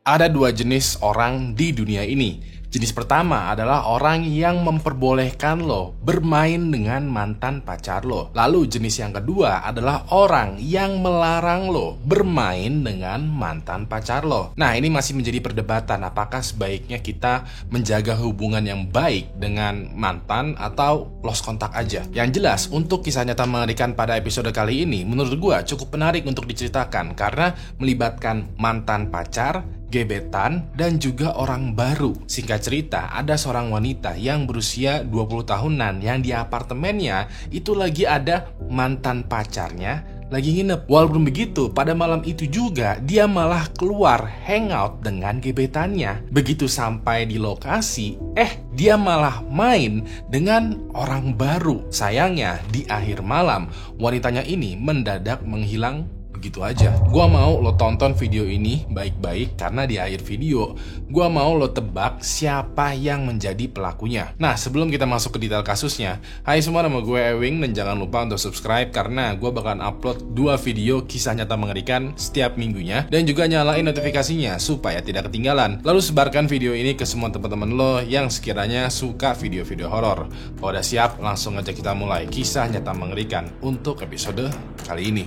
Ada dua jenis orang di dunia ini. Jenis pertama adalah orang yang memperbolehkan lo bermain dengan mantan pacar lo. Lalu jenis yang kedua adalah orang yang melarang lo bermain dengan mantan pacar lo. Nah, ini masih menjadi perdebatan apakah sebaiknya kita menjaga hubungan yang baik dengan mantan atau lost kontak aja. Yang jelas, untuk kisah nyata mengerikan pada episode kali ini menurut gue cukup menarik untuk diceritakan karena melibatkan mantan pacar, gebetan, dan juga orang baru. Singkat cerita, ada seorang wanita yang berusia 20 tahunan yang di apartemennya itu lagi ada mantan pacarnya lagi nginep. Walaupun begitu, pada malam itu juga dia malah keluar hangout dengan gebetannya. Begitu sampai di lokasi, dia malah main dengan orang baru. Sayangnya, di akhir malam, wanitanya ini mendadak menghilang begitu aja. Gua mau lo tonton video ini baik-baik karena di akhir video gua mau lo tebak siapa yang menjadi pelakunya. Nah, sebelum kita masuk ke detail kasusnya, hai semua, nama gue Ewing dan jangan lupa untuk subscribe karena gua bakalan upload 2 video kisah nyata mengerikan setiap minggunya dan juga nyalain notifikasinya supaya tidak ketinggalan. Lalu sebarkan video ini ke semua teman-teman lo yang sekiranya suka video-video horor. Kalau udah siap, langsung aja kita mulai kisah nyata mengerikan untuk episode kali ini.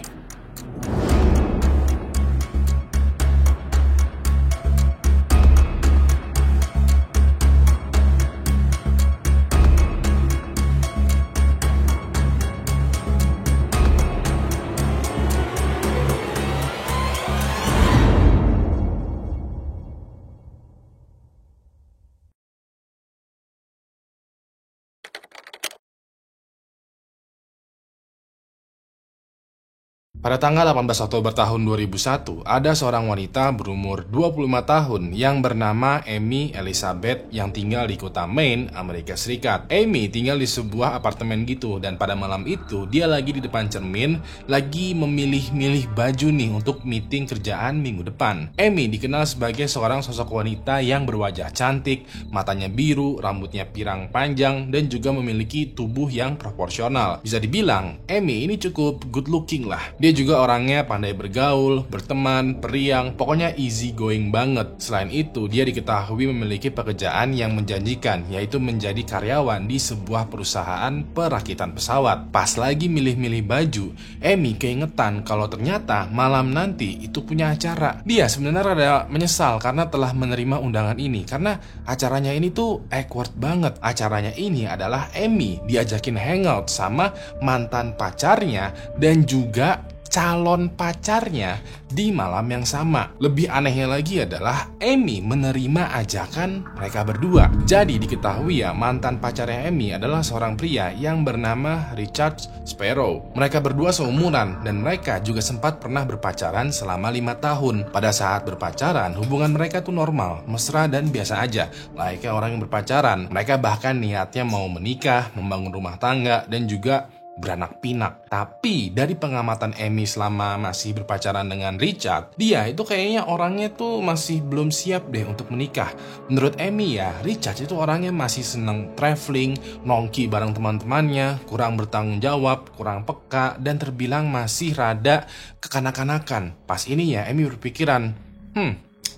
Pada tanggal 18 Oktober tahun 2001, ada seorang wanita berumur 25 tahun yang bernama Amy Elizabeth yang tinggal di kota Maine, Amerika Serikat. Amy tinggal di sebuah apartemen gitu dan pada malam itu dia lagi di depan cermin, lagi memilih-milih baju nih untuk meeting kerjaan minggu depan. Amy dikenal sebagai seorang sosok wanita yang berwajah cantik, matanya biru, rambutnya pirang panjang, dan juga memiliki tubuh yang proporsional. Bisa dibilang, Amy ini cukup good looking lah. Dia juga orangnya pandai bergaul, berteman, periang, pokoknya easy going banget. Selain itu, dia diketahui memiliki pekerjaan yang menjanjikan, yaitu menjadi karyawan di sebuah perusahaan perakitan pesawat. Pas lagi milih-milih baju, Amy keingetan kalau ternyata malam nanti itu punya acara. Dia sebenarnya rada menyesal karena telah menerima undangan ini, karena acaranya ini tuh awkward banget. Acaranya ini adalah Amy diajakin hangout sama mantan pacarnya dan juga calon pacarnya di malam yang sama. Lebih anehnya lagi adalah Amy menerima ajakan mereka berdua. Jadi diketahui ya, mantan pacarnya Amy adalah seorang pria yang bernama Richard Sparrow. Mereka berdua seumuran dan mereka juga sempat pernah berpacaran selama 5 tahun. Pada saat berpacaran, hubungan mereka tuh normal, mesra dan biasa aja, layaknya orang yang berpacaran. Mereka bahkan niatnya mau menikah, membangun rumah tangga, dan juga beranak pinak. Tapi dari pengamatan Amy selama masih berpacaran dengan Richard, dia itu kayaknya orangnya tuh masih belum siap deh untuk menikah. Menurut Amy ya, Richard itu orangnya masih seneng traveling, nongki bareng teman-temannya, kurang bertanggung jawab, kurang peka, dan terbilang masih rada kekanak-kanakan. Pas ini ya Amy berpikiran,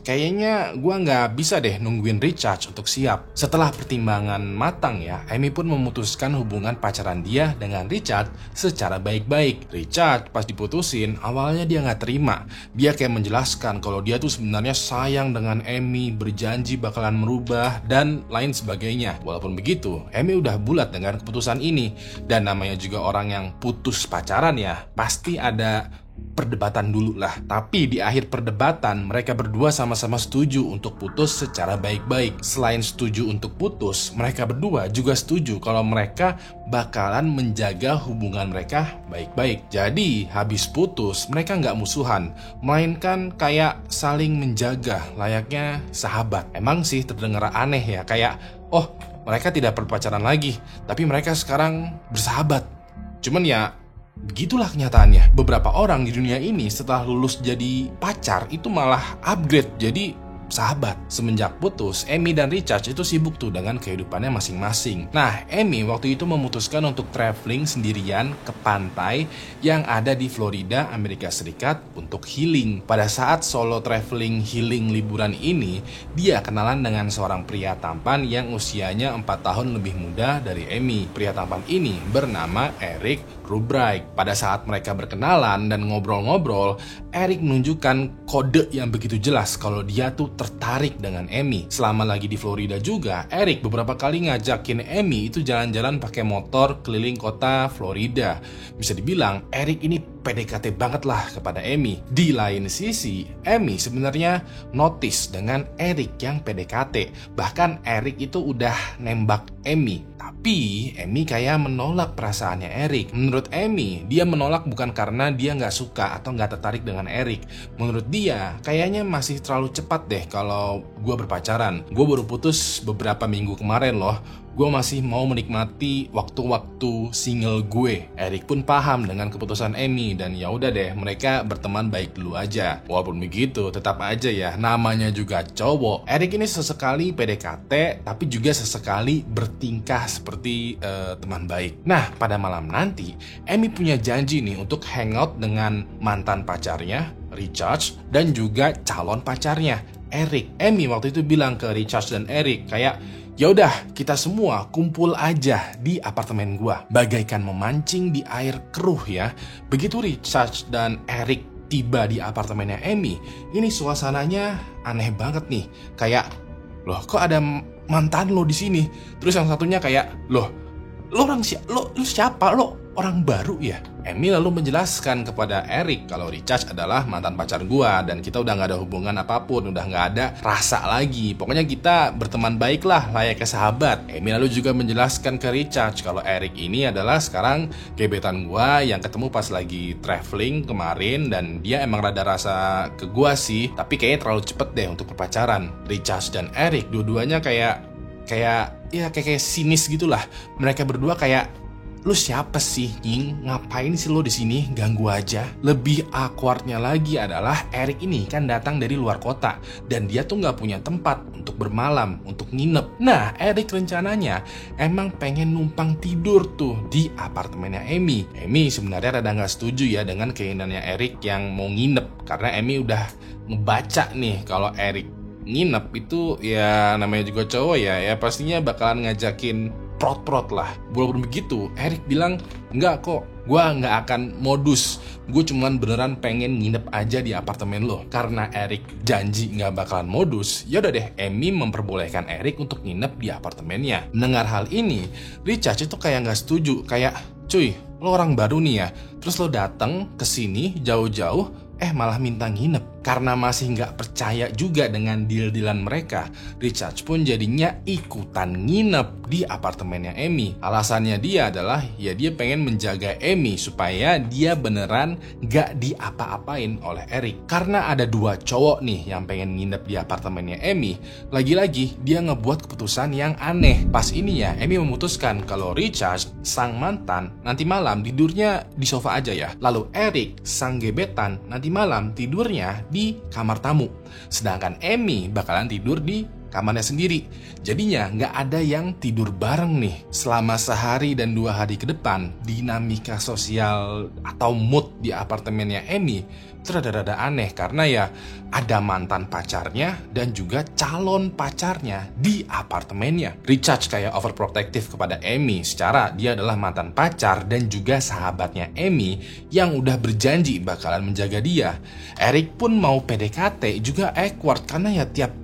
kayaknya gue nggak bisa deh nungguin Richard untuk siap. Setelah pertimbangan matang ya, Amy pun memutuskan hubungan pacaran dia dengan Richard secara baik-baik. Richard pas diputusin, awalnya dia nggak terima. Dia kayak menjelaskan kalau dia tuh sebenarnya sayang dengan Amy, berjanji bakalan merubah, dan lain sebagainya. Walaupun begitu, Amy udah bulat dengan keputusan ini. Dan namanya juga orang yang putus pacaran ya, pasti ada perdebatan dulu lah. Tapi di akhir perdebatan mereka berdua sama-sama setuju untuk putus secara baik-baik. Selain setuju untuk putus, mereka berdua juga setuju kalau mereka bakalan menjaga hubungan mereka baik-baik. Jadi habis putus mereka nggak musuhan, melainkan kayak saling menjaga layaknya sahabat. Emang sih terdengar aneh ya, kayak mereka tidak berpacaran lagi, tapi mereka sekarang bersahabat. Cuman ya begitulah kenyataannya. Beberapa orang di dunia ini setelah lulus jadi pacar itu malah upgrade jadi sahabat. Semenjak putus, Amy dan Richard itu sibuk tuh dengan kehidupannya masing-masing. Nah, Amy waktu itu memutuskan untuk traveling sendirian ke pantai yang ada di Florida, Amerika Serikat untuk healing. Pada saat solo traveling healing liburan ini, dia kenalan dengan seorang pria tampan yang usianya 4 tahun lebih muda dari Amy. Pria tampan ini bernama Eric Rubright. Pada saat mereka berkenalan dan ngobrol-ngobrol, Eric menunjukkan kode yang begitu jelas kalau dia tuh tertarik dengan Amy. Selama lagi di Florida juga, Eric beberapa kali ngajakin Amy itu jalan-jalan pakai motor keliling kota Florida. Bisa dibilang Eric ini PDKT banget lah kepada Amy. Di lain sisi, Amy sebenarnya notice dengan Eric yang PDKT. Bahkan Eric itu udah nembak Amy. Tapi Amy kayak menolak perasaannya Eric. Menurut Amy, dia menolak bukan karena dia nggak suka atau nggak tertarik dengan Eric. Menurut dia, kayaknya masih terlalu cepat deh kalau gue berpacaran. Gue baru putus beberapa minggu kemarin loh. Gue masih mau menikmati waktu-waktu single gue. Eric pun paham dengan keputusan Amy dan ya udah deh, mereka berteman baik dulu aja. Walaupun begitu, tetap aja ya, namanya juga cowok. Eric ini sesekali PDKT, tapi juga sesekali bertingkah seperti teman baik. Nah, pada malam nanti, Amy punya janji nih untuk hangout dengan mantan pacarnya, Richard, dan juga calon pacarnya, Eric. Amy waktu itu bilang ke Richard dan Eric kayak, ya udah, kita semua kumpul aja di apartemen gua. Bagaikan memancing di air keruh ya. Begitu Richard dan Eric tiba di apartemennya Amy, ini suasananya aneh banget nih. Kayak, loh kok ada mantan lo di sini? Terus yang satunya kayak, lo siapa? Lo orang baru ya? Amy lalu menjelaskan kepada Eric kalau Richard adalah mantan pacar gua dan kita udah gak ada hubungan apapun, udah gak ada rasa lagi. Pokoknya kita berteman baik lah, layaknya sahabat. Amy lalu juga menjelaskan ke Richard kalau Eric ini adalah sekarang gebetan gua yang ketemu pas lagi traveling kemarin dan dia emang rada rasa ke gua sih, tapi kayaknya terlalu cepet deh untuk berpacaran. Richard dan Eric dua-duanya kayak sinis gitulah. Mereka berdua kayak, lu siapa sih, Nying? Ngapain sih lo di sini? Ganggu aja. Lebih awkwardnya lagi adalah Eric ini kan datang dari luar kota dan dia tuh nggak punya tempat untuk bermalam, untuk nginep. Nah, Eric rencananya emang pengen numpang tidur tuh di apartemennya Amy. Amy sebenarnya rada nggak setuju ya dengan keinginannya Eric yang mau nginep karena Amy udah ngebaca nih kalau Eric nginep itu ya namanya juga cowok ya pastinya bakalan ngajakin prot-prot lah. Walaupun begitu, Eric bilang, enggak kok, gue nggak akan modus. Gue cuman beneran pengen nginep aja di apartemen lo. Karena Eric janji nggak bakalan modus, yaudah deh, Amy memperbolehkan Eric untuk nginep di apartemennya. Mendengar hal ini, Richard itu kayak nggak setuju. Kayak, cuy, lo orang baru nih ya, terus lo datang ke sini jauh-jauh, malah minta nginep. Karena masih nggak percaya juga dengan deal-dealan mereka, Richard pun jadinya ikutan nginep di apartemennya Amy. Alasannya dia adalah ya dia pengen menjaga Amy supaya dia beneran nggak diapa-apain oleh Eric. Karena ada dua cowok nih yang pengen nginep di apartemennya Amy, lagi-lagi dia ngebuat keputusan yang aneh. Pas ini ya, Amy memutuskan kalau Richard, sang mantan, nanti malam tidurnya di sofa aja ya. Lalu Eric, sang gebetan, nanti malam tidurnya di kamar tamu. Sedangkan Amy bakalan tidur di kamarnya sendiri. Jadinya nggak ada yang tidur bareng nih. Selama sehari dan 2 hari ke depan, dinamika sosial atau mood di apartemennya Amy rada-rada aneh karena ya ada mantan pacarnya dan juga calon pacarnya di apartemennya. Richard kayak overprotective kepada Amy secara dia adalah mantan pacar dan juga sahabatnya Amy yang udah berjanji bakalan menjaga dia. Eric pun mau PDKT juga awkward karena ya tiap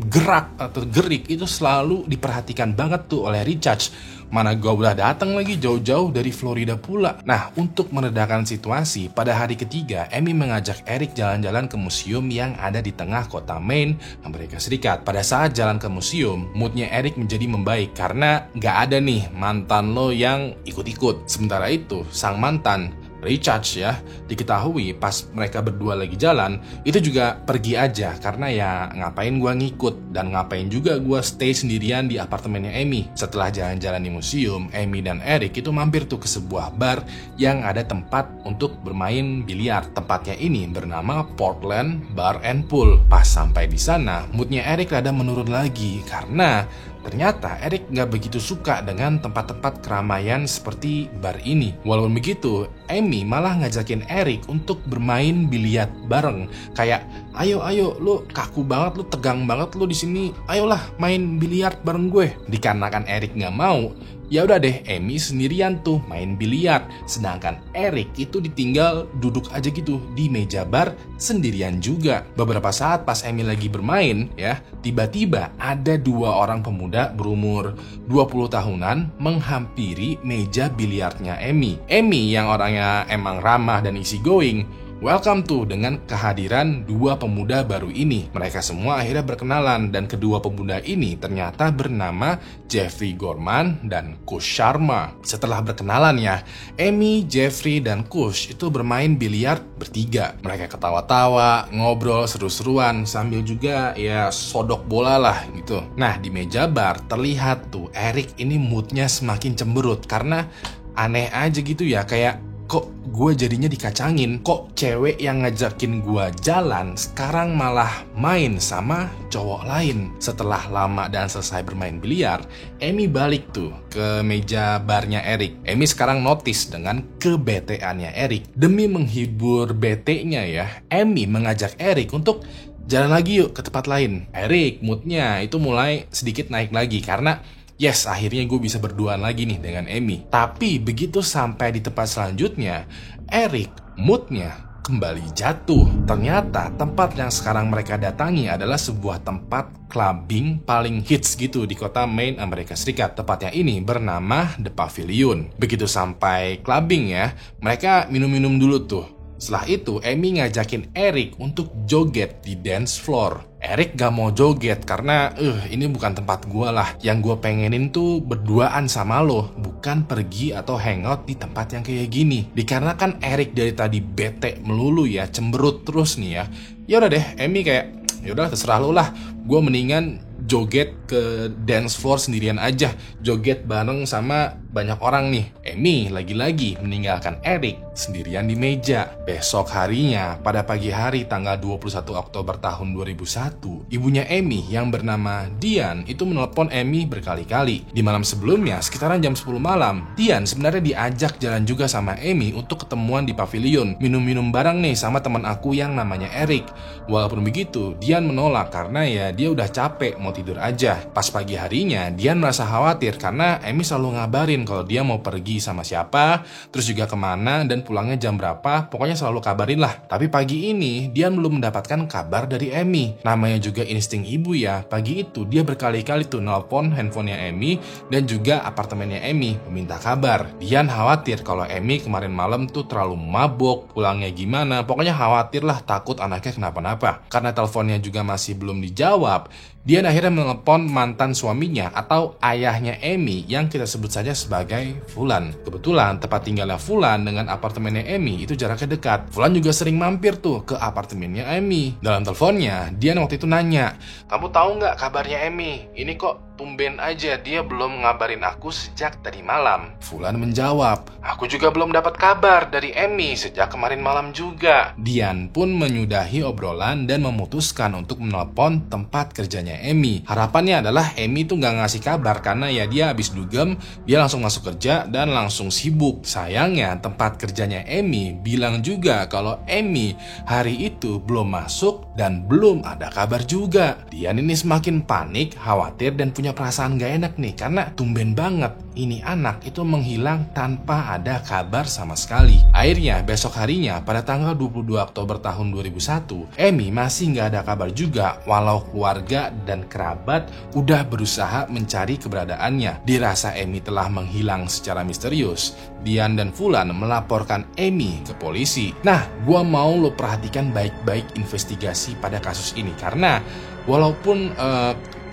gerak atau gerik itu selalu diperhatikan banget tuh oleh Richard. Mana gue udah datang lagi jauh-jauh dari Florida pula. Nah, untuk meredakan situasi, pada hari ketiga, Amy mengajak Eric jalan-jalan ke museum yang ada di tengah kota Maine, Amerika Serikat. Pada saat jalan ke museum, moodnya Eric menjadi membaik karena gak ada nih mantan lo yang ikut-ikut. Sementara itu, sang mantan, Richard ya, diketahui pas mereka berdua lagi jalan, itu juga pergi aja karena ya ngapain gua ngikut dan ngapain juga gua stay sendirian di apartemennya Amy. Setelah jalan-jalan di museum, Amy dan Eric itu mampir tuh ke sebuah bar yang ada tempat untuk bermain biliar. Tempatnya ini bernama Portland Bar and Pool. Pas sampai di sana, moodnya Eric rada menurun lagi karena ternyata Eric nggak begitu suka dengan tempat-tempat keramaian seperti bar ini. Walaupun begitu, Amy malah ngajakin Eric untuk bermain biliar bareng. Kayak, ayo, lu kaku banget, lu tegang banget lu di sini. Ayolah main biliar bareng gue. Dikarenakan Eric nggak mau, ya udah deh, Amy sendirian tuh main biliar. Sedangkan Eric itu ditinggal duduk aja gitu di meja bar sendirian juga. Beberapa saat pas Amy lagi bermain ya, tiba-tiba ada dua orang pemuda berumur 20 tahunan menghampiri meja biliarnya Amy. Amy yang orangnya emang ramah dan easy going, welcome tuh dengan kehadiran dua pemuda baru ini. Mereka semua akhirnya berkenalan dan kedua pemuda ini ternyata bernama Jeffrey Gorman dan Kush Sharma. Setelah berkenalan ya, Amy, Jeffrey, dan Kush itu bermain biliar bertiga. Mereka ketawa-tawa, ngobrol seru-seruan sambil juga ya sodok bola lah gitu. Nah di meja bar terlihat tuh Eric ini moodnya semakin cemberut karena aneh aja gitu ya, kayak kok gue jadinya dikacangin, kok cewek yang ngajakin gue jalan sekarang malah main sama cowok lain. Setelah lama dan selesai bermain biliar, Amy balik tuh ke meja barnya Eric. Amy sekarang notice dengan kebeteannya Eric. Demi menghibur betenya ya, Amy mengajak Eric untuk jalan lagi yuk ke tempat lain. Eric moodnya itu mulai sedikit naik lagi karena yes, akhirnya gue bisa berduaan lagi nih dengan Amy. Tapi begitu sampai di tempat selanjutnya, Eric moodnya kembali jatuh. Ternyata tempat yang sekarang mereka datangi adalah sebuah tempat clubbing paling hits gitu di kota Maine, Amerika Serikat. Tempatnya ini bernama The Pavilion. Begitu sampai clubbing ya, mereka minum-minum dulu tuh. Setelah itu, Amy ngajakin Eric untuk joget di dance floor. Eric gak mau joget karena ini bukan tempat gue lah. Yang gue pengenin tuh berduaan sama lo, bukan pergi atau hangout di tempat yang kayak gini. Dikarenakan Eric dari tadi bete melulu ya, cemberut terus nih ya. Ya udah deh, Amy kayak yaudah terserah lo lah. Gue mendingan joget ke dance floor sendirian aja, joget bareng sama banyak orang nih. Amy lagi-lagi meninggalkan Eric sendirian di meja. Besok harinya, pada pagi hari tanggal 21 Oktober tahun 2001, ibunya Amy yang bernama Dian itu menelpon Amy berkali-kali. Di malam sebelumnya, sekitaran jam 10 malam, Dian sebenarnya diajak jalan juga sama Amy untuk ketemuan di pavilion, minum-minum bareng nih sama teman aku yang namanya Eric. Walaupun begitu, Dian menolak karena ya dia udah capek mau tidur aja. Pas pagi harinya, Dian merasa khawatir karena Amy selalu ngabarin kalau dia mau pergi sama siapa, terus juga kemana, dan pulangnya jam berapa, pokoknya selalu kabarin lah. Tapi pagi ini, Dian belum mendapatkan kabar dari Amy. Namanya juga insting ibu ya, pagi itu dia berkali-kali tuh nelpon handphonenya Amy dan juga apartemennya Amy meminta kabar. Dian khawatir kalau Amy kemarin malam tuh terlalu mabok, pulangnya gimana, pokoknya khawatir lah, takut anaknya kenapa-napa. Karena teleponnya juga masih belum dijawab, Dian akhirnya menelepon mantan suaminya atau ayahnya Amy yang kita sebut saja sebagai Fulan. Kebetulan tempat tinggalnya Fulan dengan apartemennya Amy itu jaraknya dekat. Fulan juga sering mampir tuh ke apartemennya Amy. Dalam teleponnya, Dian waktu itu nanya, "Kamu tahu nggak kabarnya Amy? Ini kok tumben aja dia belum ngabarin aku sejak tadi malam." Fulan menjawab, "Aku juga belum dapat kabar dari Amy sejak kemarin malam juga." Dian pun menyudahi obrolan dan memutuskan untuk menelpon tempat kerjanya Amy. Harapannya adalah Amy tuh nggak ngasih kabar karena ya dia habis dugem, dia langsung masuk kerja dan langsung sibuk. Sayangnya tempat kerjanya Amy bilang juga kalau Amy hari itu belum masuk dan belum ada kabar juga. Dian ini semakin panik, khawatir dan punya perasaan gak enak nih karena tumben banget ini anak itu menghilang tanpa ada kabar sama sekali. Akhirnya besok harinya pada tanggal 22 Oktober tahun 2001, Amy masih gak ada kabar juga walau keluarga dan kerabat udah berusaha mencari keberadaannya. Dirasa Amy telah menghilang secara misterius, Dian dan Fulan melaporkan Amy ke polisi. Nah, gua mau lo perhatikan baik-baik investigasi pada kasus ini karena walaupun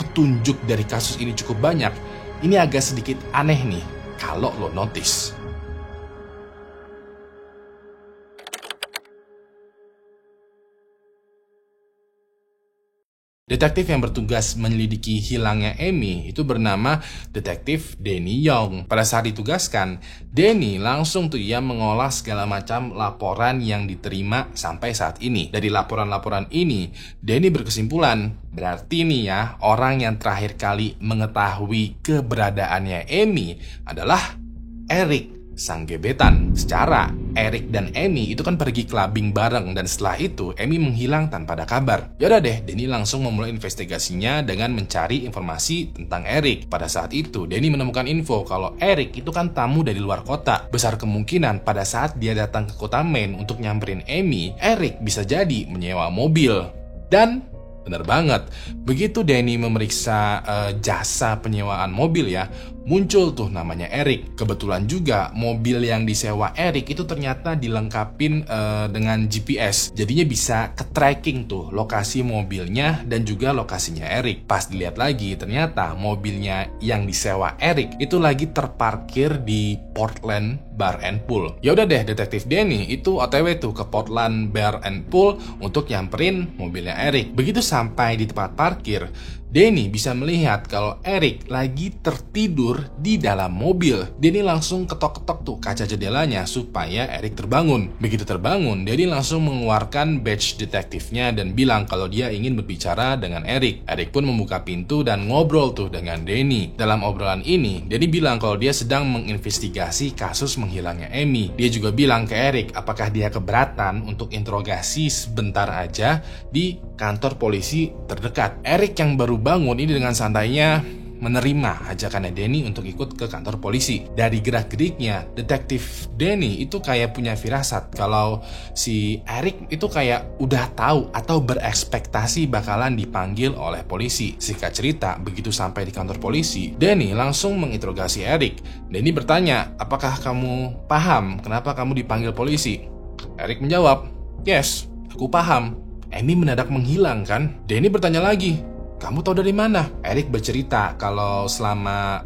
petunjuk dari kasus ini cukup banyak, ini agak sedikit aneh nih kalau lo notice. Detektif yang bertugas menyelidiki hilangnya Amy itu bernama Detektif Danny Young. Pada saat ditugaskan, Danny langsung ia mengolah segala macam laporan yang diterima sampai saat ini. Dari laporan-laporan ini, Danny berkesimpulan, berarti nih ya, orang yang terakhir kali mengetahui keberadaannya Amy adalah Eric, sang gebetan. Secara Eric dan Amy itu kan pergi clubbing bareng, dan setelah itu Amy menghilang tanpa ada kabar. Yaudah deh, Danny langsung memulai investigasinya dengan mencari informasi tentang Eric. Pada saat itu Danny menemukan info kalau Eric itu kan tamu dari luar kota. Besar kemungkinan pada saat dia datang ke kota Maine untuk nyamperin Amy, Eric bisa jadi menyewa mobil. Dan bener banget, begitu Danny memeriksa jasa penyewaan mobil ya, muncul tuh namanya Eric. Kebetulan juga mobil yang disewa Eric itu ternyata dilengkapin dengan GPS. Jadinya bisa ke-tracking tuh lokasi mobilnya dan juga lokasinya Eric. Pas dilihat lagi, ternyata mobilnya yang disewa Eric itu lagi terparkir di Portland Bar and Pool. Ya udah deh, detektif Danny itu OTW tuh ke Portland Bar and Pool untuk nyamperin mobilnya Eric. Begitu sampai di tempat parkir, Danny bisa melihat kalau Eric lagi tertidur di dalam mobil. Danny langsung ketok-ketok tuh kaca jendelanya supaya Eric terbangun. Begitu terbangun, Danny langsung mengeluarkan badge detektifnya dan bilang kalau dia ingin berbicara dengan Eric. Eric pun membuka pintu dan ngobrol tuh dengan Danny. Dalam obrolan ini, Danny bilang kalau dia sedang menginvestigasi kasus menghilangnya Amy. Dia juga bilang ke Eric apakah dia keberatan untuk interogasi sebentar aja di kantor polisi terdekat. Eric yang baru bangun ini dengan santainya menerima ajakannya Danny untuk ikut ke kantor polisi. Dari gerak-geriknya, detektif Danny itu kayak punya firasat kalau si Eric itu kayak udah tahu atau berekspektasi bakalan dipanggil oleh polisi. Singkat cerita, begitu sampai di kantor polisi, Danny langsung menginterogasi Eric. Danny bertanya, apakah kamu paham kenapa kamu dipanggil polisi? Eric menjawab, yes, aku paham. Amy mendadak menghilang kan? Danny bertanya lagi, kamu tahu dari mana? Eric bercerita kalau selama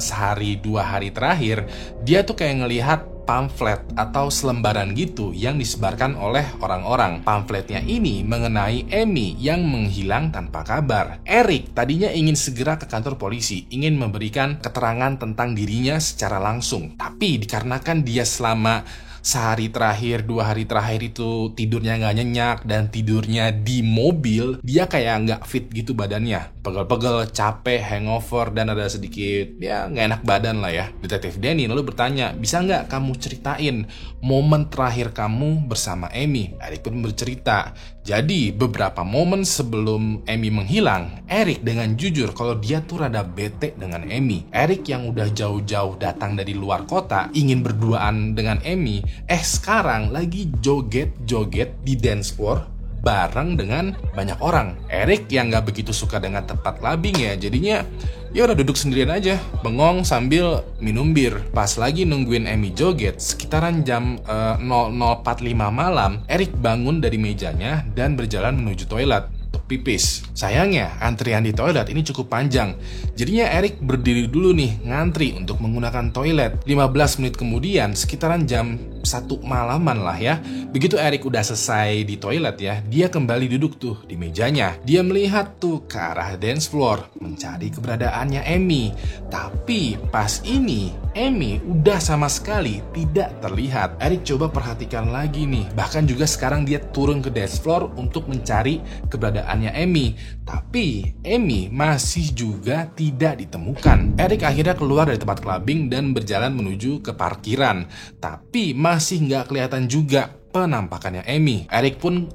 sehari 2 hari terakhir, dia tuh kayak ngelihat pamflet atau selembaran gitu yang disebarkan oleh orang-orang. Pamfletnya ini mengenai Amy yang menghilang tanpa kabar. Eric tadinya ingin segera ke kantor polisi, ingin memberikan keterangan tentang dirinya secara langsung. Tapi dikarenakan dia selama sehari terakhir, 2 hari terakhir itu tidurnya nggak nyenyak dan tidurnya di mobil, dia kayak nggak fit gitu badannya. Pegel-pegel, capek, hangover, dan ada sedikit ya nggak enak badan lah ya. Detektif Danny lalu bertanya, bisa nggak kamu ceritain momen terakhir kamu bersama Amy? Eric pun bercerita. Jadi beberapa momen sebelum Amy menghilang, Eric dengan jujur kalau dia tuh rada bete dengan Amy. Eric yang udah jauh-jauh datang dari luar kota ingin berduaan dengan Amy, sekarang lagi joget-joget di dance floor bareng dengan banyak orang. Eric yang gak begitu suka dengan tempat clubbing ya, jadinya ya udah duduk sendirian aja, bengong sambil minum bir. Pas lagi nungguin Amy joget, sekitaran jam 00.45 malam, Eric bangun dari mejanya dan berjalan menuju toilet untuk pipis. Sayangnya, antrian di toilet ini cukup panjang. Jadinya Eric berdiri dulu nih, ngantri untuk menggunakan toilet. 15 menit kemudian, sekitaran jam 1 malaman lah ya. Begitu Eric udah selesai di toilet ya, dia kembali duduk tuh di mejanya. Dia melihat tuh ke arah dance floor, mencari keberadaannya Amy. Tapi pas ini, Amy udah sama sekali tidak terlihat. Eric coba perhatikan lagi nih. Bahkan juga sekarang dia turun ke dance floor untuk mencari keberadaannya Amy. Tapi Amy masih juga tidak ditemukan. Eric akhirnya keluar dari tempat clubbing dan berjalan menuju ke parkiran. Tapi masih nggak kelihatan juga penampakannya Amy. Eric pun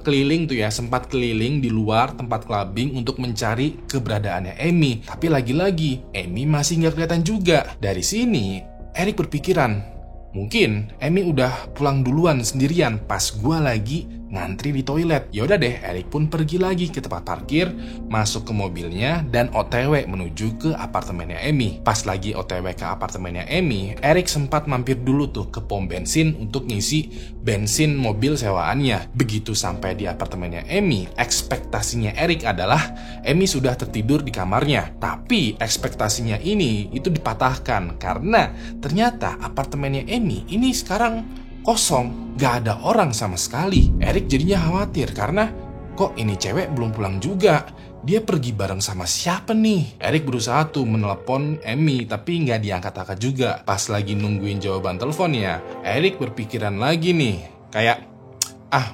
keliling tuh ya, sempat keliling di luar tempat clubbing untuk mencari keberadaannya Amy. Tapi lagi-lagi Amy masih nggak kelihatan juga. Dari sini Eric berpikiran, mungkin Amy udah pulang duluan sendirian pas gua lagi ngantri di toilet. Yaudah deh, Eric pun pergi lagi ke tempat parkir, masuk ke mobilnya, dan OTW menuju ke apartemennya Amy. Pas lagi OTW ke apartemennya Amy, Eric sempat mampir dulu tuh ke pom bensin untuk ngisi bensin mobil sewaannya. Begitu sampai di apartemennya Amy, ekspektasinya Eric adalah Amy sudah tertidur di kamarnya. Tapi ekspektasinya ini itu dipatahkan karena ternyata apartemennya Amy ini sekarang kosong, gak ada orang sama sekali. Eric jadinya khawatir karena kok ini cewek belum pulang juga. dia pergi bareng sama siapa nih? Eric berusaha tuh menelepon Amy, tapi nggak diangkat-angkat juga. Pas lagi nungguin jawaban teleponnya, Eric berpikiran lagi nih, kayak,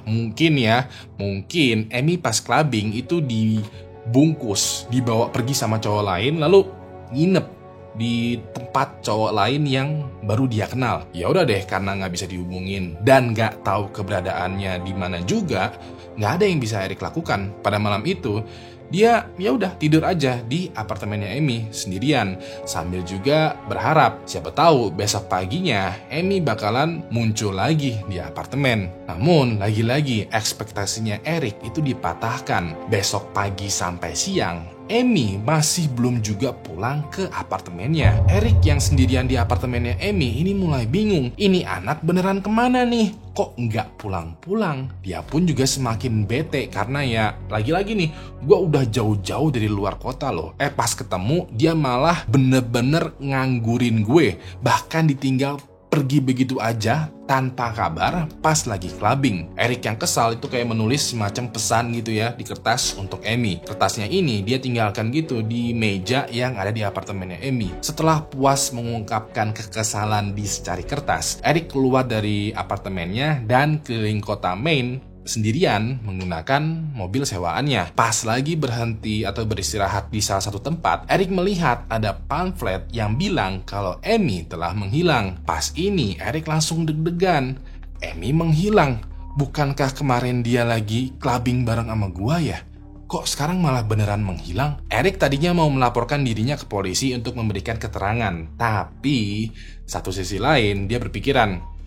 mungkin Amy pas clubbing itu dibungkus, dibawa pergi sama cowok lain, lalu nginep di tempat cowok lain yang baru dia kenal. Ya udah deh, karena nggak bisa dihubungin dan nggak tahu keberadaannya di mana juga, nggak ada yang bisa Eric lakukan. Pada malam itu, dia ya udah tidur aja di apartemennya Amy sendirian, sambil juga berharap siapa tahu besok paginya Amy bakalan muncul lagi di apartemen. Namun lagi-lagi ekspektasinya Eric itu dipatahkan. Besok pagi sampai siang, Amy masih belum juga pulang ke apartemennya. Eric yang sendirian di apartemennya Amy ini mulai bingung. Ini anak beneran kemana nih? Kok nggak pulang-pulang? Dia pun juga semakin bete karena ya lagi-lagi nih, gue udah jauh-jauh dari luar kota loh. Pas ketemu dia malah bener-bener nganggurin gue. Bahkan ditinggal pergi begitu aja tanpa kabar pas lagi clubbing. Eric yang kesal itu kayak menulis semacam pesan gitu ya di kertas untuk Amy. Kertasnya ini dia tinggalkan gitu di meja yang ada di apartemennya Amy. Setelah puas mengungkapkan kekesalan di secari kertas, Eric keluar dari apartemennya dan keliling kota Maine sendirian menggunakan mobil sewaannya. Pas lagi berhenti atau beristirahat di salah satu tempat, Eric melihat ada pamflet yang bilang kalau Amy telah menghilang. Pas ini Eric langsung deg-degan. Amy menghilang. Bukankah kemarin dia lagi clubbing bareng sama gua ya? Kok sekarang malah beneran menghilang? Eric tadinya mau melaporkan dirinya ke polisi untuk memberikan keterangan. Tapi satu sisi lain dia berpikiran,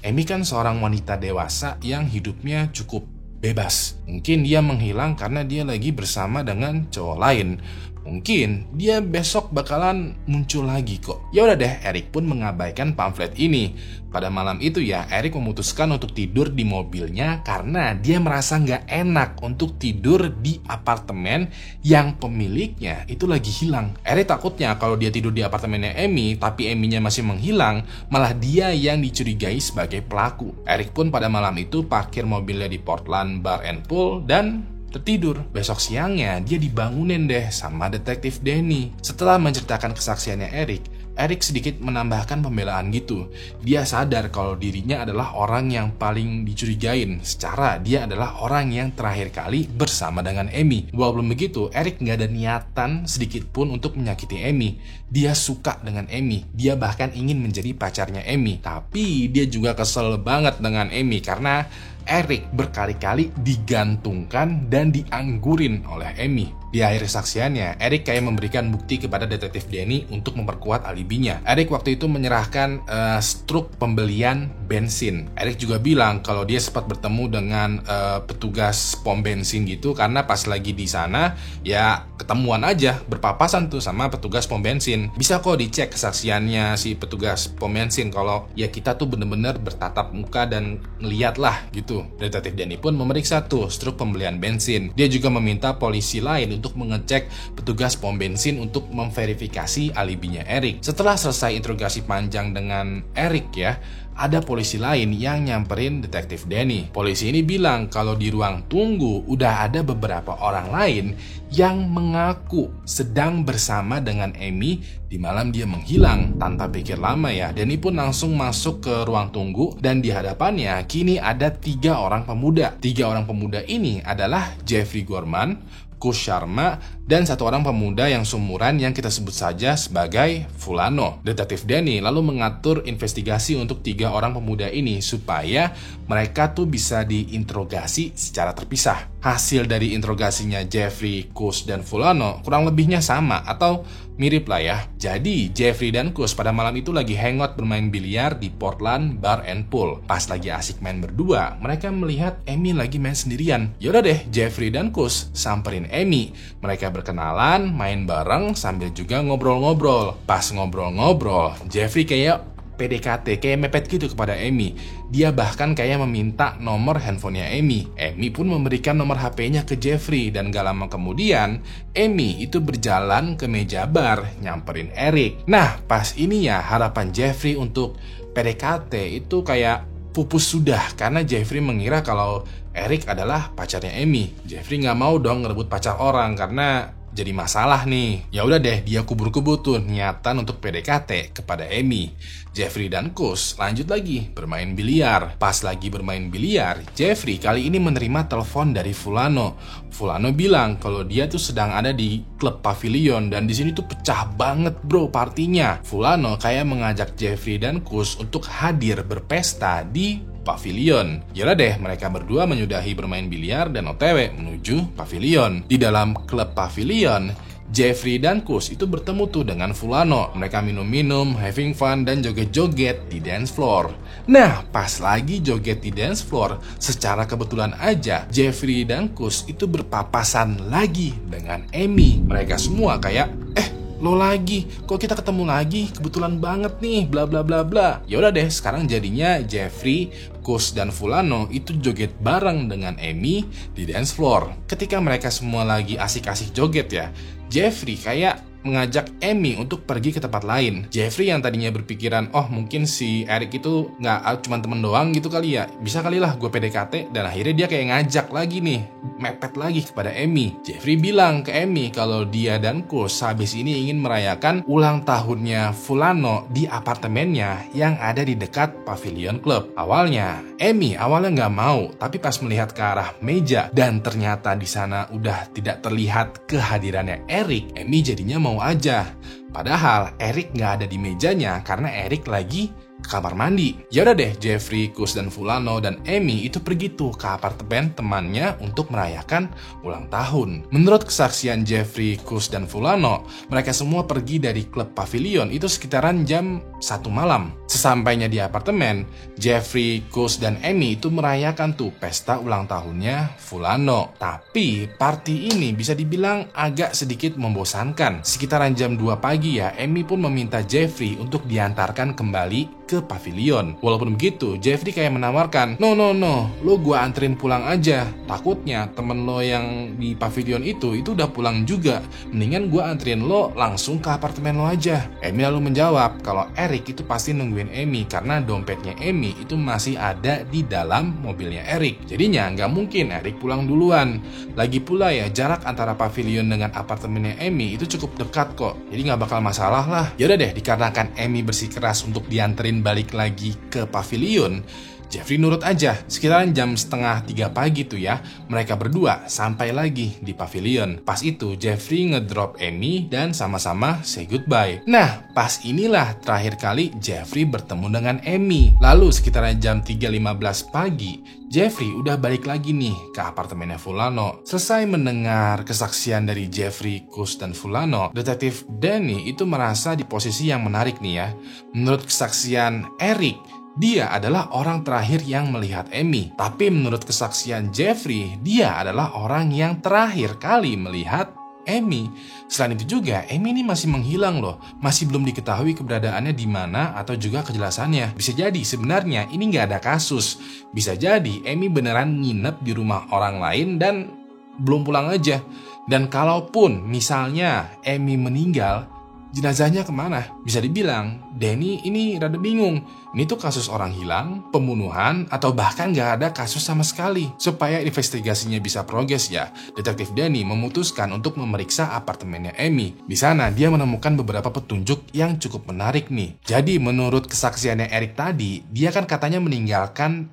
Amy kan seorang wanita dewasa yang hidupnya cukup bebas. Mungkin dia menghilang karena dia lagi bersama dengan cowok lain. Mungkin dia besok bakalan muncul lagi kok. Ya udah deh, Eric pun mengabaikan pamflet ini. Pada malam itu ya, Eric memutuskan untuk tidur di mobilnya karena dia merasa nggak enak untuk tidur di apartemen yang pemiliknya itu lagi hilang. Eric takutnya kalau dia tidur di apartemennya Amy, tapi Amy-nya masih menghilang, malah dia yang dicurigai sebagai pelaku. Eric pun pada malam itu parkir mobilnya di Portland Bar and Pool dan tertidur. Besok siangnya dia dibangunin deh sama detektif Danny. Setelah menceritakan kesaksiannya Eric sedikit menambahkan pembelaan gitu. Dia sadar kalau dirinya adalah orang yang paling dicurigain. Secara dia adalah orang yang terakhir kali bersama dengan Amy. Walaupun begitu, Eric nggak ada niatan sedikit pun untuk menyakiti Amy. Dia suka dengan Amy. Dia bahkan ingin menjadi pacarnya Amy. Tapi dia juga kesel banget dengan Amy karena Eric berkali-kali digantungkan dan dianggurin oleh Amy. Di akhir kesaksiannya, Eric kayak memberikan bukti kepada detektif Danny untuk memperkuat alibinya. Eric waktu itu menyerahkan struk pembelian bensin. Eric juga bilang kalau dia sempat bertemu dengan petugas pom bensin gitu karena pas lagi di sana ya ketemuan aja berpapasan tuh sama petugas pom bensin. Bisa kok dicek kesaksiannya si petugas pom bensin kalau ya kita tuh bener-bener bertatap muka dan ngeliat lah gitu. Detektif Danny pun memeriksa tuh struk pembelian bensin. Dia juga meminta polisi lain untuk mengecek petugas pom bensin untuk memverifikasi alibinya Eric. Setelah selesai interogasi panjang dengan Eric ya, ada polisi lain yang nyamperin detektif Danny. Polisi ini bilang kalau di ruang tunggu udah ada beberapa orang lain yang mengaku sedang bersama dengan Amy di malam dia menghilang. Tanpa pikir lama ya, Danny pun langsung masuk ke ruang tunggu dan di hadapannya kini ada 3 orang pemuda. 3 orang pemuda ini adalah Jeffrey Gorman, Kush Sharma, dan 1 orang pemuda yang seumuran yang kita sebut saja sebagai Fulano. Detektif Danny lalu mengatur investigasi untuk 3 orang pemuda ini supaya mereka tuh bisa diinterogasi secara terpisah. Hasil dari interogasinya Jeffrey, Kush, dan Fulano kurang lebihnya sama atau mirip lah ya. Jadi Jeffrey dan Kush pada malam itu lagi hangout bermain biliar di Portland Bar and Pool. Pas lagi asik main berdua, mereka melihat Amy lagi main sendirian. Yaudah deh, Jeffrey dan Kush samperin Amy. Mereka berkenalan, main bareng sambil juga ngobrol-ngobrol. Pas ngobrol-ngobrol, Jeffrey kayak PDKT, kayak mepet gitu kepada Amy. Dia bahkan kayak meminta nomor handphonenya Amy. Amy pun memberikan nomor HP-nya ke Jeffrey dan gak lama kemudian Amy itu berjalan ke meja bar nyamperin Eric. Nah pas ini ya harapan Jeffrey untuk PDKT itu kayak pupus sudah karena Jeffrey mengira kalau Eric adalah pacarnya Amy. Jeffrey nggak mau dong ngerebut pacar orang karena jadi masalah nih. Ya udah deh, dia kubur-kubur tuh niatan untuk PDKT kepada Amy. Jeffrey dan Kus lanjut lagi bermain biliar. Pas lagi bermain biliar, Jeffrey kali ini menerima telepon dari Fulano. Fulano bilang kalau dia tuh sedang ada di klub pavilion dan di sini tuh pecah banget bro partinya. Fulano kayak mengajak Jeffrey dan Kus untuk hadir berpesta di pavilion. Yalah deh, mereka berdua menyudahi bermain biliar dan OTW menuju pavilion. Di dalam klub pavilion, Jeffrey dan Kus itu bertemu tuh dengan Fulano. Mereka minum-minum, having fun, dan joget-joget di dance floor. Nah, pas lagi joget di dance floor, secara kebetulan aja Jeffrey dan Kus itu berpapasan lagi dengan Amy. Mereka semua kayak, lo lagi, kok kita ketemu lagi? Kebetulan banget nih, bla bla bla bla. Ya udah deh, sekarang jadinya Jeffrey, Kus dan Fulano itu joget bareng dengan Amy di dance floor. Ketika mereka semua lagi asik-asik joget ya, Jeffrey kayak mengajak Amy untuk pergi ke tempat lain. Jeffrey yang tadinya berpikiran, oh mungkin si Eric itu nggak cuma temen doang gitu kali ya, bisa kali lah gue PDKT, dan akhirnya dia kayak ngajak lagi nih, mepet lagi kepada Amy. Jeffrey bilang ke Amy kalau dia dan Kus habis ini ingin merayakan ulang tahunnya Fulano di apartemennya yang ada di dekat Pavilion Club. Awalnya Amy nggak mau, tapi pas melihat ke arah meja dan ternyata di sana udah tidak terlihat kehadirannya Eric, Amy jadinya mau aja. Padahal Eric nggak ada di mejanya karena Eric lagi ke kamar mandi. Ya udah deh, Jeffrey, Kus dan Fulano dan Amy itu pergi tuh ke apartemen temannya untuk merayakan ulang tahun. Menurut kesaksian Jeffrey, Kus dan Fulano, mereka semua pergi dari klub pavilion itu sekitaran jam 1 malam. Sesampainya di apartemen, Jeffrey, Kus dan Amy itu merayakan tuh pesta ulang tahunnya Fulano. Tapi party ini bisa dibilang agak sedikit membosankan. Sekitaran jam 2 pagi ya, Amy pun meminta Jeffrey untuk diantarkan kembali ke pavilion. Walaupun begitu, Jeffrey kayak menawarkan, no, lo gua anterin pulang aja. Takutnya temen lo yang di pavilion itu udah pulang juga. Mendingan gua anterin lo langsung ke apartemen lo aja. Amy lalu menjawab kalau Eric itu pasti nungguin Amy karena dompetnya Amy itu masih ada di dalam mobilnya Eric. Jadinya nggak mungkin Eric pulang duluan. Lagi pula ya, jarak antara pavilion dengan apartemennya Amy itu cukup dekat kok. Jadi nggak bakal masalah lah. Yaudah deh, dikarenakan Amy bersikeras untuk dianterin balik lagi ke pavilion, Jeffrey nurut aja. Sekitaran jam 2:30 pagi tuh ya, mereka berdua sampai lagi di pavilion. Pas itu Jeffrey ngedrop Amy dan sama-sama say goodbye. Nah, pas inilah terakhir kali Jeffrey bertemu dengan Amy. Lalu sekitaran jam 3:15 pagi, Jeffrey udah balik lagi nih ke apartemennya Fulano. Selesai mendengar kesaksian dari Jeffrey, Kus, dan Fulano, detektif Danny itu merasa di posisi yang menarik nih ya. Menurut kesaksian Eric, dia adalah orang terakhir yang melihat Amy. Tapi menurut kesaksian Jeffrey, dia adalah orang yang terakhir kali melihat Amy. Selain itu juga, Amy ini masih menghilang loh. Masih belum diketahui keberadaannya di mana atau juga kejelasannya. Bisa jadi sebenarnya ini nggak ada kasus. Bisa jadi Amy beneran nginep di rumah orang lain dan belum pulang aja. Dan kalaupun misalnya Amy meninggal, jenazahnya kemana? Bisa dibilang, Danny ini rada bingung. Ini tuh kasus orang hilang, pembunuhan, atau bahkan gak ada kasus sama sekali. Supaya investigasinya bisa progres ya, detektif Danny memutuskan untuk memeriksa apartemennya Amy. Di sana dia menemukan beberapa petunjuk yang cukup menarik nih. Jadi menurut kesaksiannya Eric tadi, dia kan katanya meninggalkan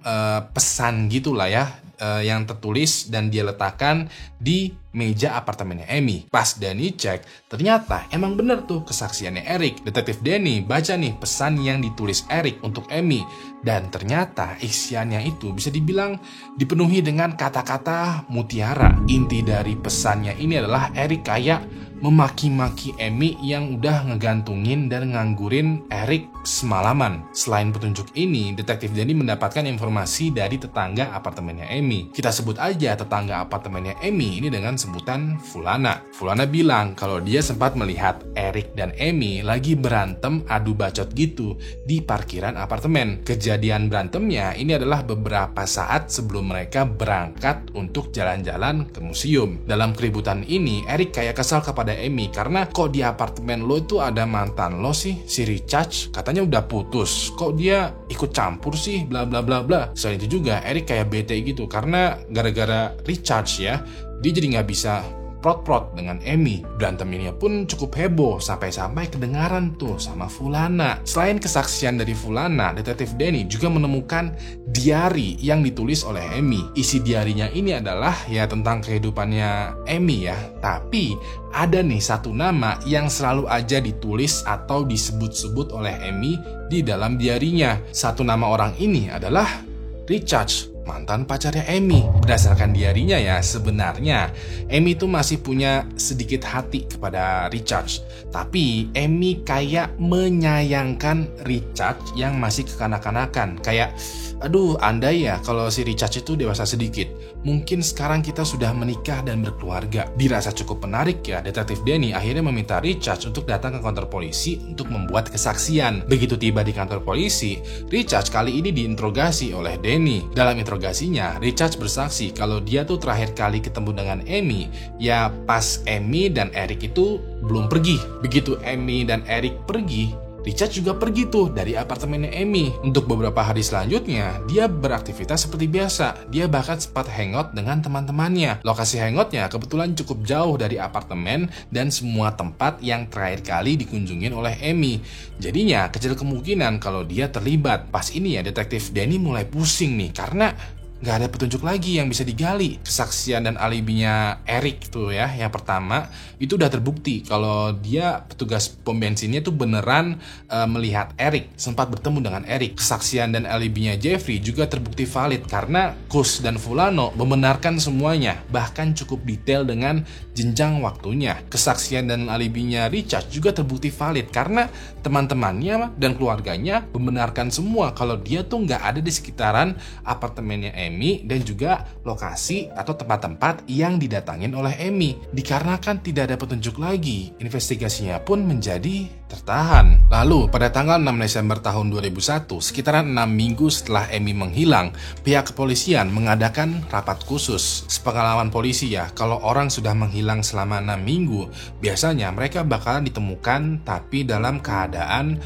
pesan gitulah ya, yang tertulis dan dia letakkan di meja apartemennya Amy. Pas Danny cek, ternyata emang bener tuh kesaksiannya Eric. Detektif Danny baca nih pesan yang ditulis Eric untuk Amy, dan ternyata isiannya itu bisa dibilang dipenuhi dengan kata-kata mutiara. Inti dari pesannya ini adalah Eric kayak memaki-maki Amy yang udah ngegantungin dan nganggurin Eric semalaman. Selain petunjuk ini, detektif Danny mendapatkan informasi dari tetangga apartemennya Amy. Kita sebut aja tetangga apartemennya Amy ini dengan sebutan Fulana. Fulana bilang kalau dia sempat melihat Eric dan Amy lagi berantem adu bacot gitu di parkiran apartemen. Kejadian berantemnya ini adalah beberapa saat sebelum mereka berangkat untuk jalan-jalan ke museum. Dalam keributan ini, Eric kayak kesal kepada kepada Amy, karena kok di apartemen lo itu ada mantan lo sih, si Richard, katanya udah putus, kok dia ikut campur sih, bla bla bla bla. Selain itu juga Eric kayak bete gitu karena gara-gara Richard ya, dia jadi nggak bisa prot-prot dengan Amy. Berantem ini pun cukup heboh sampai-sampai kedengaran tuh sama Fulana. Selain kesaksian dari Fulana, detektif Danny juga menemukan diari yang ditulis oleh Amy. Isi diarinya ini adalah ya tentang kehidupannya Amy ya. Tapi ada nih satu nama yang selalu aja ditulis atau disebut-sebut oleh Amy di dalam diarinya. Satu nama orang ini adalah Richard, mantan pacarnya Amy. Berdasarkan diarinya ya, sebenarnya Amy itu masih punya sedikit hati kepada Richard. Tapi Amy kayak menyayangkan Richard yang masih kekanak-kanakan. Kayak, aduh andai ya kalau si Richard itu dewasa sedikit, mungkin sekarang kita sudah menikah dan berkeluarga. Dirasa cukup menarik ya, detektif Danny akhirnya meminta Richard untuk datang ke kantor polisi untuk membuat kesaksian. Begitu tiba di kantor polisi, Richard kali ini diinterogasi oleh Danny. Dalam interogasinya, Richard bersaksi kalau dia tuh terakhir kali ketemu dengan Amy ya pas Amy dan Eric itu belum pergi. Begitu Amy dan Eric pergi, Richard juga pergi tuh dari apartemennya Amy. Untuk beberapa hari selanjutnya, dia beraktivitas seperti biasa. Dia bahkan sempat hangout dengan teman-temannya. Lokasi hangoutnya kebetulan cukup jauh dari apartemen dan semua tempat yang terakhir kali dikunjungin oleh Amy. Jadinya kecil kemungkinan kalau dia terlibat. Pas ini ya detektif Danny mulai pusing nih karena nggak ada petunjuk lagi yang bisa digali. Kesaksian dan alibinya Eric tuh ya, yang pertama itu udah terbukti kalau dia petugas pom bensinnya tuh beneran melihat Eric, sempat bertemu dengan Eric. Kesaksian dan alibinya Jeffrey juga terbukti valid karena Kus dan Fulano membenarkan semuanya, bahkan cukup detail dengan jenjang waktunya. Kesaksian dan alibinya Richard juga terbukti valid karena teman-temannya dan keluarganya membenarkan semua kalau dia tuh nggak ada di sekitaran apartemennya Amy dan juga lokasi atau tempat-tempat yang didatangin oleh Amy. Dikarenakan tidak ada petunjuk lagi, investigasinya pun menjadi tertahan. Lalu pada tanggal 6 Desember tahun 2001, sekitaran 6 minggu setelah Amy menghilang, pihak kepolisian mengadakan rapat khusus. Sepengalaman polisi ya, kalau orang sudah menghilang selama 6 minggu, biasanya mereka bakalan ditemukan tapi dalam keadaan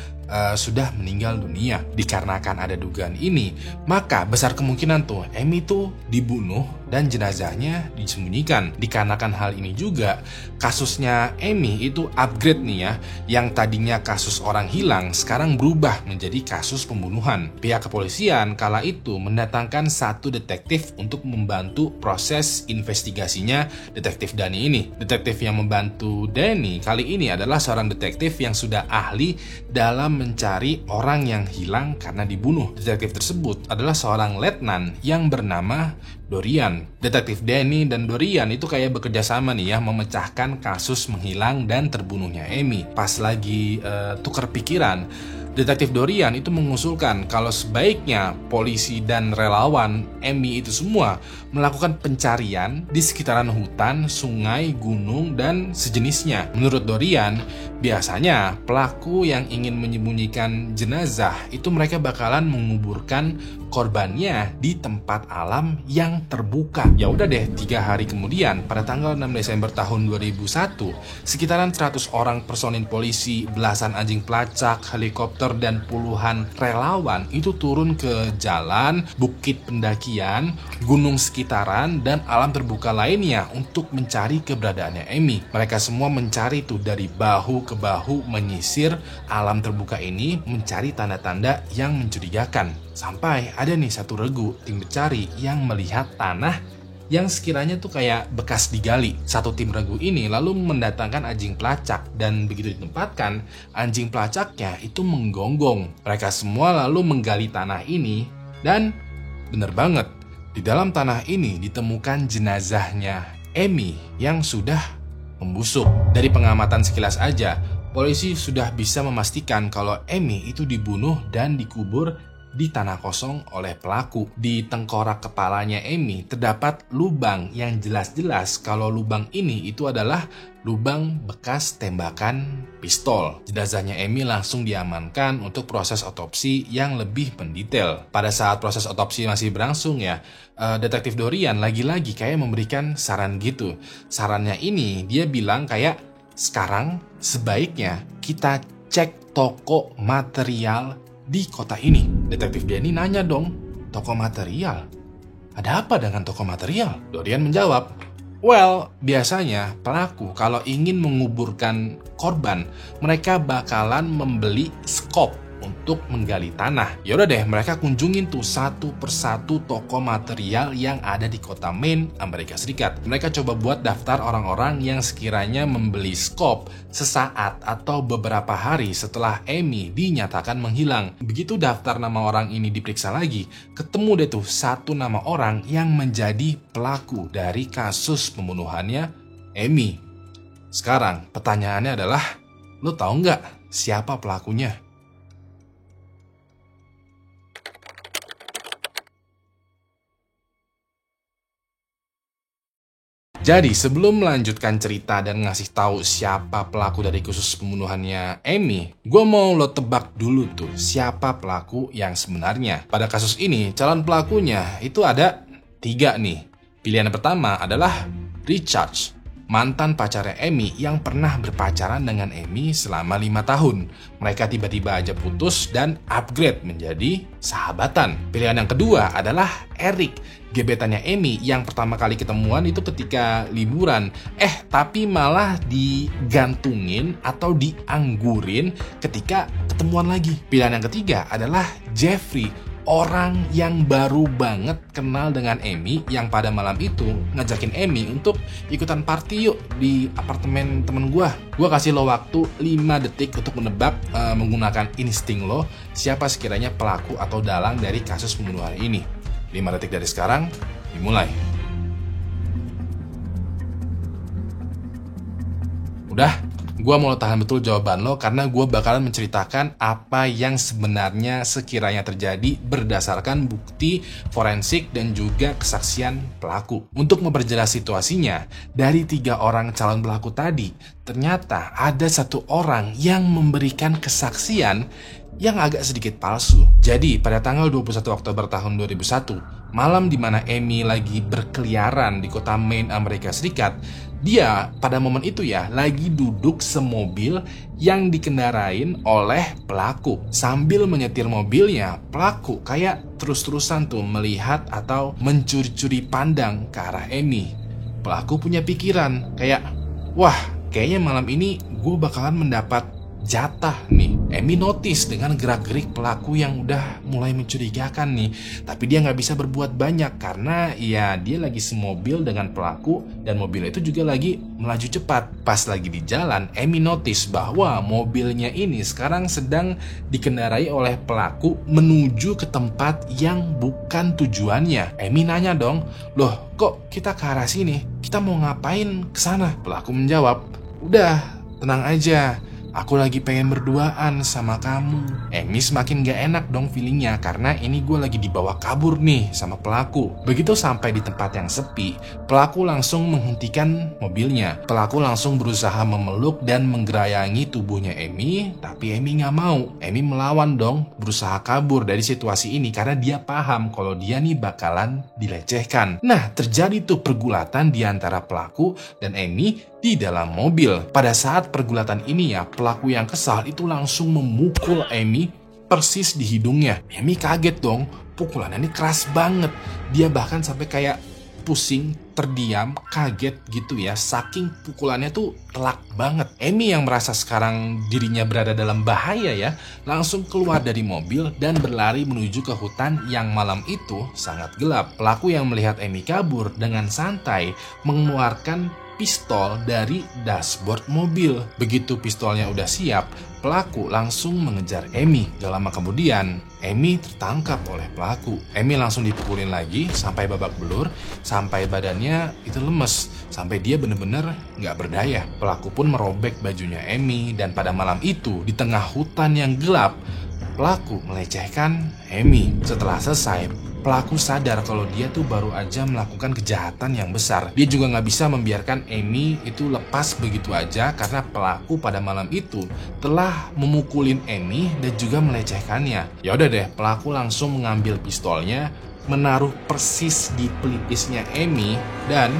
sudah meninggal dunia. Dikarenakan ada dugaan ini, maka besar kemungkinan tuh Amy tuh dibunuh dan jenazahnya disembunyikan. Dikarenakan hal ini juga, kasusnya Amy itu upgrade nih ya, yang tadinya kasus orang hilang sekarang berubah menjadi kasus pembunuhan. Pihak kepolisian kala itu mendatangkan satu detektif untuk membantu proses investigasinya detektif Danny ini. Detektif yang membantu Danny kali ini adalah seorang detektif yang sudah ahli dalam mencari orang yang hilang karena dibunuh. Detektif tersebut adalah seorang letnan yang bernama Dorian. Detektif Danny dan Dorian itu kayak bekerja sama nih ya, memecahkan kasus menghilang dan terbunuhnya Amy. Pas lagi tukar pikiran, Detektif Dorian itu mengusulkan kalau sebaiknya polisi dan relawan Amy itu semua melakukan pencarian di sekitaran hutan, sungai, gunung, dan sejenisnya. Menurut Dorian, biasanya pelaku yang ingin menyembunyikan jenazah itu mereka bakalan menguburkan korbannya di tempat alam yang terbuka. Ya udah deh, 3 hari kemudian pada tanggal 6 Desember tahun 2001, sekitaran 100 orang personil polisi, belasan anjing pelacak, helikopter, dan puluhan relawan itu turun ke jalan, bukit pendakian, gunung sekitaran, dan alam terbuka lainnya untuk mencari keberadaannya Amy. Mereka semua mencari tuh dari bahu ke bahu, menyisir alam terbuka ini, mencari tanda-tanda yang mencurigakan. Sampai ada nih satu regu tim pencari yang melihat tanah yang sekiranya tuh kayak bekas digali. Satu tim regu ini lalu mendatangkan anjing pelacak, dan begitu ditempatkan, anjing pelacaknya itu menggonggong. Mereka semua lalu menggali tanah ini, dan bener banget, di dalam tanah ini ditemukan jenazahnya Amy yang sudah membusuk. Dari pengamatan sekilas aja, polisi sudah bisa memastikan kalau Amy itu dibunuh dan dikubur di tanah kosong oleh pelaku. Di tengkorak kepalanya Amy terdapat lubang yang jelas-jelas kalau lubang ini itu adalah lubang bekas tembakan pistol. Jenazahnya Amy langsung diamankan untuk proses otopsi yang lebih mendetail. Pada saat proses otopsi masih berlangsung ya, Detektif Dorian lagi-lagi kayak memberikan saran gitu. Sarannya ini dia bilang kayak Sekarang sebaiknya kita cek toko material di kota ini. Detektif Denny nanya dong, toko material? Ada apa dengan toko material? Dorian menjawab, well, biasanya pelaku kalau ingin menguburkan korban, mereka bakalan membeli skop untuk menggali tanah. Yaudah deh, mereka kunjungin tuh satu persatu toko material yang ada di kota Maine, Amerika Serikat. Mereka coba buat daftar orang-orang yang sekiranya membeli skop sesaat atau beberapa hari setelah Amy dinyatakan menghilang. Begitu daftar nama orang ini diperiksa lagi, ketemu deh tuh satu nama orang yang menjadi pelaku dari kasus pembunuhannya Amy. Sekarang pertanyaannya adalah, lo tahu nggak siapa pelakunya? Jadi sebelum melanjutkan cerita dan ngasih tahu siapa pelaku dari kasus pembunuhannya Amy, gue mau lo tebak dulu tuh siapa pelaku yang sebenarnya. Pada kasus ini, calon pelakunya itu ada 3 nih. Pilihan pertama adalah Richard, mantan pacarnya Amy yang pernah berpacaran dengan Amy selama 5 tahun. Mereka tiba-tiba aja putus dan upgrade menjadi sahabatan. Pilihan yang kedua adalah Eric, gebetannya Amy yang pertama kali ketemuan itu ketika liburan. Tapi malah digantungin atau dianggurin ketika ketemuan lagi. Pilihan yang ketiga adalah Jeffrey, orang yang baru banget kenal dengan Amy yang pada malam itu ngajakin Amy untuk ikutan party yuk di apartemen temen gua. Gua kasih lo waktu 5 detik untuk menebak menggunakan insting lo siapa sekiranya pelaku atau dalang dari kasus pembunuhan ini. 5 detik dari sekarang, dimulai. Udah? Gue mau tahan betul jawaban lo karena gue bakalan menceritakan apa yang sebenarnya sekiranya terjadi berdasarkan bukti forensik dan juga kesaksian pelaku. Untuk memperjelas situasinya, dari 3 orang calon pelaku tadi, ternyata ada 1 orang yang memberikan kesaksian yang agak sedikit palsu. Jadi pada tanggal 21 Oktober tahun 2001, malam di mana Amy lagi berkeliaran di kota Maine, Amerika Serikat, dia pada momen itu ya lagi duduk semobil yang dikendarai oleh pelaku. Sambil menyetir mobilnya, pelaku kayak terus-terusan tuh melihat atau mencuri-curi pandang ke arah Amy. Pelaku punya pikiran kayak, wah kayaknya malam ini gue bakalan mendapat jatah nih. Amy notice dengan gerak-gerik pelaku yang udah mulai mencurigakan nih. Tapi dia nggak bisa berbuat banyak karena ya dia lagi semobil dengan pelaku dan mobilnya itu juga lagi melaju cepat. Pas lagi di jalan, Amy notice bahwa mobilnya ini sekarang sedang dikendarai oleh pelaku menuju ke tempat yang bukan tujuannya. Amy nanya dong, loh kok kita ke arah sini? Kita mau ngapain ke sana? Pelaku menjawab, udah tenang aja. Aku lagi pengen berduaan sama kamu. Amy semakin gak enak dong feelingnya karena ini gue lagi dibawa kabur nih sama pelaku. Begitu sampai di tempat yang sepi, pelaku langsung menghentikan mobilnya. Pelaku langsung berusaha memeluk dan menggerayangi tubuhnya Amy, tapi Amy gak mau. Amy melawan dong, berusaha kabur dari situasi ini karena dia paham kalau dia nih bakalan dilecehkan. Nah, terjadi tuh pergulatan di antara pelaku dan Amy di dalam mobil. Pada saat pergulatan ini ya, pelaku yang kesal itu langsung memukul Amy persis di hidungnya. Amy kaget dong, pukulannya ini keras banget. Dia bahkan sampai kayak pusing, terdiam, kaget gitu ya, saking pukulannya tuh telak banget. Amy yang merasa sekarang dirinya berada dalam bahaya ya, langsung keluar dari mobil dan berlari menuju ke hutan yang malam itu sangat gelap. Pelaku yang melihat Amy kabur dengan santai mengeluarkan pistol dari dashboard mobil. Begitu pistolnya udah siap, pelaku langsung mengejar Amy. Gak lama kemudian, Amy tertangkap oleh pelaku. Amy langsung dipukulin lagi sampai babak belur, sampai badannya itu lemes, sampai dia bener-bener gak berdaya. Pelaku pun merobek bajunya Amy dan pada malam itu di tengah hutan yang gelap, pelaku melecehkan Amy. Setelah selesai, pelaku sadar kalau dia tuh baru aja melakukan kejahatan yang besar. Dia juga nggak bisa membiarkan Amy itu lepas begitu aja karena pelaku pada malam itu telah memukulin Amy dan juga melecehkannya. Ya udah deh, pelaku langsung mengambil pistolnya, menaruh persis di pelipisnya Amy dan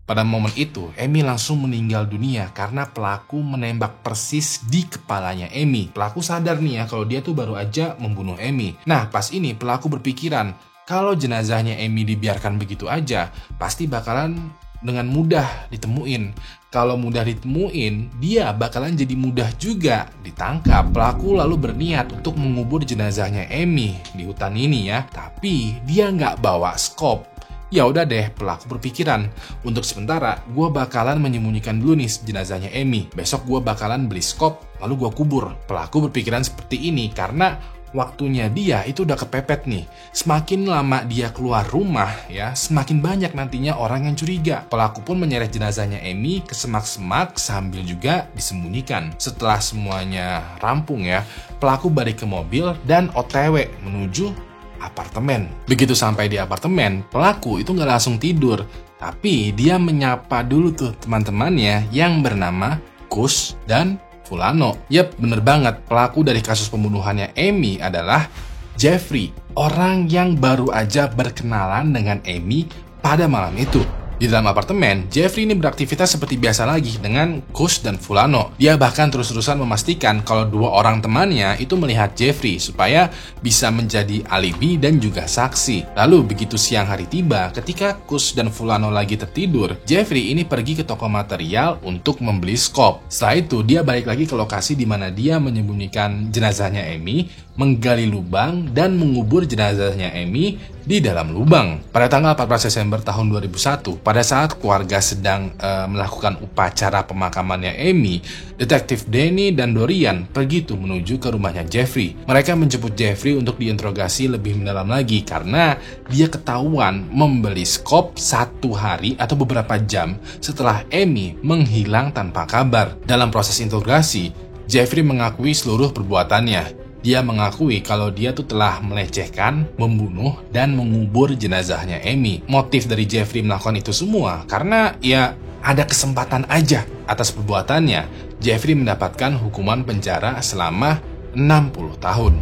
Pada momen itu, Amy langsung meninggal dunia karena pelaku menembak persis di kepalanya Amy. Pelaku sadar nih ya kalau dia tuh baru aja membunuh Amy. Nah, pas ini pelaku berpikiran kalau jenazahnya Amy dibiarkan begitu aja, pasti bakalan dengan mudah ditemuin. Kalau mudah ditemuin, dia bakalan jadi mudah juga ditangkap. Pelaku lalu berniat untuk mengubur jenazahnya Amy di hutan ini ya. Tapi dia nggak bawa skop. Ya udah deh, pelaku berpikiran, untuk sementara gue bakalan menyembunyikan dulu nih jenazahnya Amy. Besok gue bakalan beli skop, lalu gue kubur. Pelaku berpikiran seperti ini karena waktunya dia itu udah kepepet nih. Semakin lama dia keluar rumah ya, semakin banyak nantinya orang yang curiga. Pelaku pun menyeret jenazahnya Amy ke semak-semak sambil juga disembunyikan. Setelah semuanya rampung ya, pelaku balik ke mobil dan OTW menuju apartemen. Begitu sampai di apartemen, pelaku itu nggak langsung tidur, tapi dia menyapa dulu tuh teman-temannya yang bernama Kus dan Fulano. Yap, bener banget. Pelaku dari kasus pembunuhannya Amy adalah Jeffrey, orang yang baru aja berkenalan dengan Amy pada malam itu. Di dalam apartemen, Jeffrey ini beraktivitas seperti biasa lagi dengan Kus dan Fulano. Dia bahkan terus-terusan memastikan kalau dua orang temannya itu melihat Jeffrey supaya bisa menjadi alibi dan juga saksi. Lalu begitu siang hari tiba, ketika Kus dan Fulano lagi tertidur, Jeffrey ini pergi ke toko material untuk membeli skop. Setelah itu, dia balik lagi ke lokasi di mana dia menyembunyikan jenazahnya Amy, menggali lubang dan mengubur jenazahnya Amy di dalam lubang. Pada tanggal 14 Desember tahun 2001, pada saat keluarga sedang melakukan upacara pemakamannya Amy, detektif Danny dan Dorian pergi tuh menuju ke rumahnya Jeffrey. Mereka menjemput Jeffrey untuk diinterogasi lebih mendalam lagi karena dia ketahuan membeli skop 1 hari atau beberapa jam setelah Amy menghilang tanpa kabar. Dalam proses interogasi, Jeffrey mengakui seluruh perbuatannya. Dia mengakui kalau dia tuh telah melecehkan, membunuh, dan mengubur jenazahnya Amy. Motif dari Jeffrey melakukan itu semua karena ya ada kesempatan aja. Atas perbuatannya, Jeffrey mendapatkan hukuman penjara selama 60 tahun.